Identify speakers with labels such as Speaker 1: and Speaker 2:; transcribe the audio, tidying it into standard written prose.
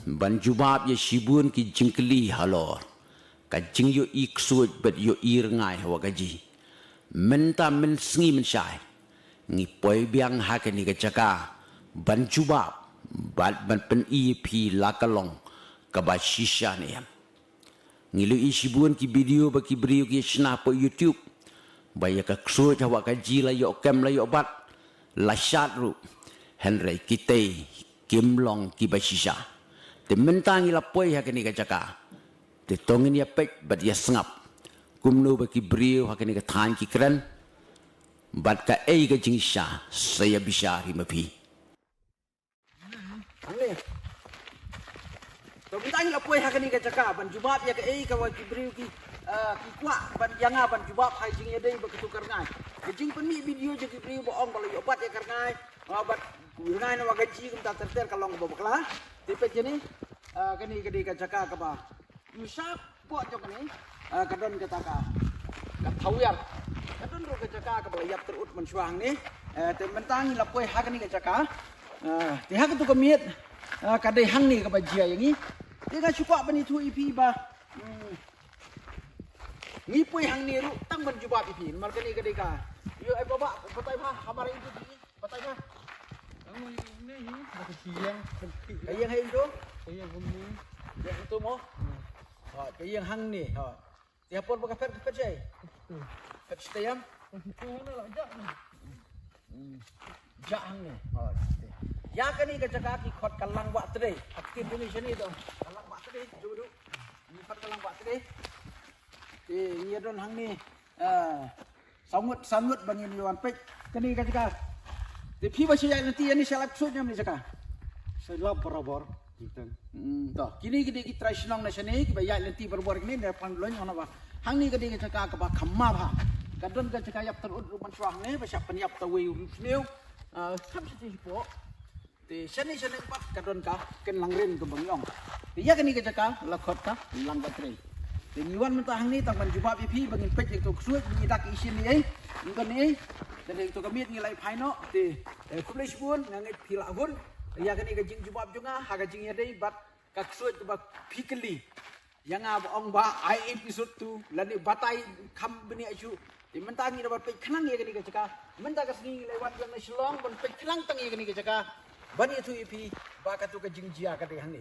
Speaker 1: ban jubab ye shibun ki jingkli halor ka jing yo ik suoj bet yo ir ngai hawa gaji menta men sngi men shai ngi poi biang ha ka ni ka chaka ban jubab ban pen EP lakalong ka ba shisha ne yam ngi lu i shibun ki video ba ki brio ki snap po YouTube ba ya ka suoj hawa gaji la yo kem la yo bat la shat ru henry kitei kim long ki ba shisha te mentangi la poi ha kini ka jaka te tongin ya pek bat ya sengap kumno ba ki brio ha kini ka than ki kran bat ka ei ka jingsha saya bisa rimapi
Speaker 2: ale to mentangi la poi ha kini ka jaka ban jubab ya ka ei ka wa ki brio ki kwa ban yanga ban jubab hai jing ya dei ba ketukar ngai ke jing peni video je ki brio ba ong ba yo bat ya kar ngai bat ngai na wa gaji kum ta ter kalong ba bakla tipe jeni kani kadi ka jaka ka ba usap po jok ni kadon ka taka ka thawyan kadon ro ka jaka ka ba yap terut man suang ni te mentang la poi ha kani ka jaka te ha ka tu ka miet ka dei hang ni ka ba jia yang ni te ka chukwa bani thu ip ba ni poi hang ni ru tang ban juba ip mar kani kadi ka yo ai baba patai pha hamar itu patai pha yang hai itu yang ini yang itu mo yang hang ni dia pun pakai pet je pet setiam jak hang ni ya kan ni kerja ki khot kalang buat tadi aktif Indonesia ni tu kalang buat tadi dulu ni khot kalang buat tadi ni don hang ni samut bagi ni wan pet kan ni kerja di pi masih yang nanti ini saya lakukan ni cakap.
Speaker 3: Saya lap berabor.
Speaker 2: Toh, kini kita try senang nasi ni, kita yang nanti berbuat ni, dia panduan yang apa? Hang ni kita cakap apa? Kamar ha. Kadang kita cakap yap terus rumah suang ni, pasal penyap tahu rusniu. Kam sih po. Di sini empat kadang kah ken langren ke bangyong. Dia kan kita cakap lakot kah lang bateri. Di niwan mentah hang ni tang menjumpa pipi bangin pej itu kesuat menyidak isi ni, ingkon ni. Dan itu kami nilai final di kulis pun ngangai pila pun ya kan ikan jing jubab juga harga jingnya deh bat kaksuat tu bat pikeli yang abang ba ai episode tu lalu batai kam beni acu di mentangi dapat pek kenang ya kan ikan cakap mentang kesini lewat yang nasional pun pek kenang tangi ya kan ikan cakap bani itu ipi ba katu ke jing jia kan ikan ni